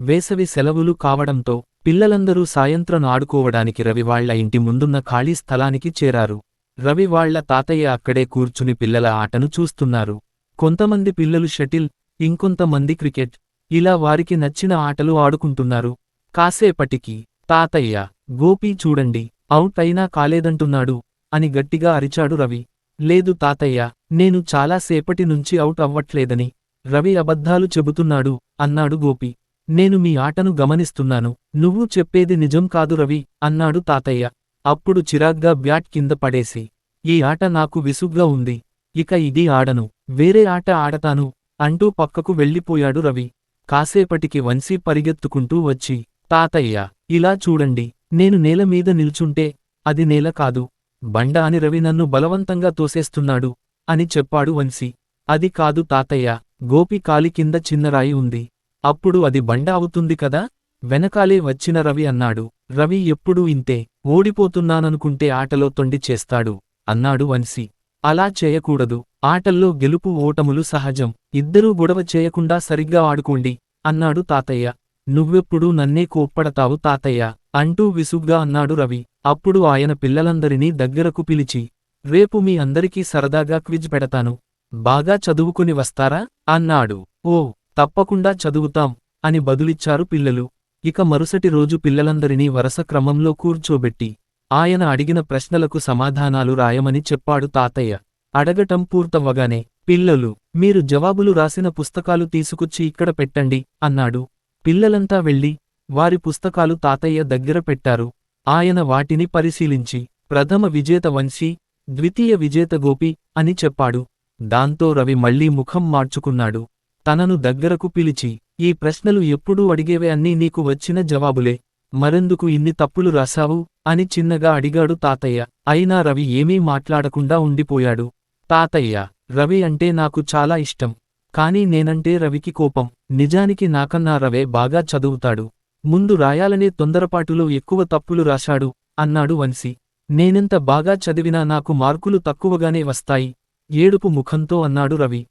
వేసవి సెలవులు కావడంతో పిల్లలందరూ సాయంత్రం ఆడుకోవడానికి రవి వాళ్ల ఇంటి ముందున్న ఖాళీ స్థలానికి చేరారు. రవి వాళ్ల తాతయ్య అక్కడే కూర్చుని పిల్లల ఆటను చూస్తున్నారు. కొంతమంది పిల్లలు షటిల్, ఇంకొంతమంది క్రికెట్, ఇలా వారికి నచ్చిన ఆటలు ఆడుకుంటున్నారు. కాసేపటికి తాతయ్య, గోపీ చూడండి, అవుట్ అయినా కాలేదంటున్నాడు అని గట్టిగా అరిచాడు రవి. లేదు తాతయ్య, నేను చాలా సేపటి నుంచి అవుట్ అవ్వట్లేదని రవి అబద్ధాలు చెబుతున్నాడు అన్నాడు గోపి. నేను మీ ఆటను గమనిస్తున్నాను, నువ్వు చెప్పేది నిజం కాదు రవి అన్నాడు తాతయ్య. అప్పుడు చిరాగ్గా బ్యాట్ కింద పడేసి, ఈ ఆట నాకు విసుగ్గా ఉంది, ఇక ఇది ఆడను, వేరే ఆట ఆడతాను అంటూ పక్కకు వెళ్ళిపోయాడు రవి. కాసేపటికి వంశీ పరిగెత్తుకుంటూ వచ్చి, తాతయ్య, ఇలా చూడండి, నేను నేలమీద నిల్చుంటే అది నేల కాదు, బండ అని రవి నన్ను బలవంతంగా తోసేస్తున్నాడు అని చెప్పాడు వంశీ. అది కాదు తాతయ్య, గోపి కాలి కింద చిన్నరాయి ఉంది, అప్పుడు అది బండ అవుతుంది కదా, వెనకాలే వచ్చిన రవి అన్నాడు. రవి ఎప్పుడూ ఇంతే, ఓడిపోతున్నాననుకుంటే ఆటలో తొండి చేస్తాడు అన్నాడు వంశీ. అలా చేయకూడదు, ఆటల్లో గెలుపు ఓటములు సహజం, ఇద్దరూ గొడవ చేయకుండా సరిగ్గా ఆడుకోండి అన్నాడు తాతయ్య. నువ్వెప్పుడూ నన్నే కోప్పడతావు తాతయ్య అంటూ విసుగ్గా అన్నాడు రవి. అప్పుడు ఆయన పిల్లలందరినీ దగ్గరకు పిలిచి, రేపు మీ అందరికీ సరదాగా క్విజ్ పెడతాను, బాగా చదువుకుని వస్తారా అన్నాడు. ఓ, తప్పకుండా చదువుతాం అని బదులిచ్చారు పిల్లలు. ఇక మరుసటి రోజు పిల్లలందరినీ వరస క్రమంలో కూర్చోబెట్టి ఆయన అడిగిన ప్రశ్నలకు సమాధానాలు రాయమని చెప్పాడు తాతయ్య. అడగటం పూర్తవ్వగానే, పిల్లలు, మీరు జవాబులు రాసిన పుస్తకాలు తీసుకొచ్చి ఇక్కడ పెట్టండి అన్నాడు. పిల్లలంతా వెళ్ళి వారి పుస్తకాలు తాతయ్య దగ్గర పెట్టారు. ఆయన వాటిని పరిశీలించి, ప్రథమ విజేత వంశీ, ద్వితీయ విజేత గోపి అని చెప్పాడు. దాంతో రవి మళ్లీ ముఖం మార్చుకున్నాడు. తనను దగ్గరకు పిలిచి, ఈ ప్రశ్నలు ఎప్పుడూ అడిగేవే అన్నీ నీకు వచ్చిన జవాబులే, మరెందుకు ఇన్ని తప్పులు రాశావు అని చిన్నగా అడిగాడు తాతయ్య. అయినా రవి ఏమీ మాట్లాడకుండా ఉండిపోయాడు. తాతయ్య, రవి అంటే నాకు చాలా ఇష్టం, కానీ నేనంటే రవికి కోపం, నిజానికి నాకన్నా రవే బాగా చదువుతాడు, ముందు రాయాలనే తొందరపాటులో ఎక్కువ తప్పులు రాశాడు అన్నాడు వంశీ. నేనెంత బాగా చదివినా నాకు మార్కులు తక్కువగానే వస్తాయి, ఏడుపు ముఖంతో అన్నాడు రవి.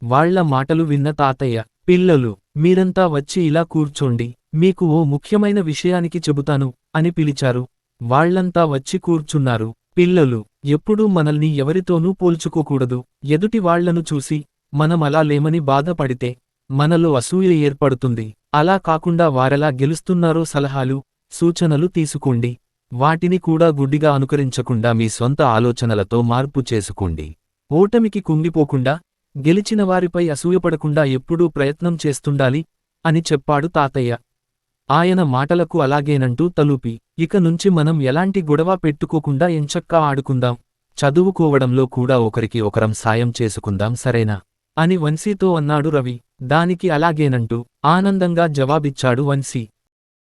వాళ్ల మాటలు విన్న తాతయ్య, పిల్లలు, మీరంతా వచ్చి ఇలా కూర్చోండి, మీకు ఓ ముఖ్యమైన విషయానికి చెబుతాను అని పిలిచారు. వాళ్లంతా వచ్చి కూర్చున్నారు. పిల్లలు, ఎప్పుడూ మనల్ని ఎవరితోనూ పోల్చుకోకూడదు, ఎదుటి వాళ్లను చూసి మనం అలా లేమని బాధపడితే మనలో అసూయ ఏర్పడుతుంది. అలా కాకుండా వారెలా గెలుస్తున్నారో సలహాలు, సూచనలు తీసుకోండి, వాటిని కూడా గుడ్డిగా అనుకరించకుండా మీ సొంత ఆలోచనలతో మార్పు చేసుకోండి. ఓటమికి కుంగిపోకుండా, గెలిచిన వారిపై అసూయపడకుండా ఎప్పుడూ ప్రయత్నం చేస్తుండాలి అని చెప్పాడు తాతయ్య. ఆయన మాటలకు అలాగేనంటూ తలూపి, ఇక నుంచి మనం ఎలాంటి గొడవ పెట్టుకోకుండా ఎంచక్కా ఆడుకుందాం, చదువుకోవడంలో కూడా ఒకరికి ఒకరం సాయం చేసుకుందాం సరేనా అని వంశీతో అన్నాడు రవి. దానికి అలాగేనంటూ ఆనందంగా జవాబిచ్చాడు వంశీ.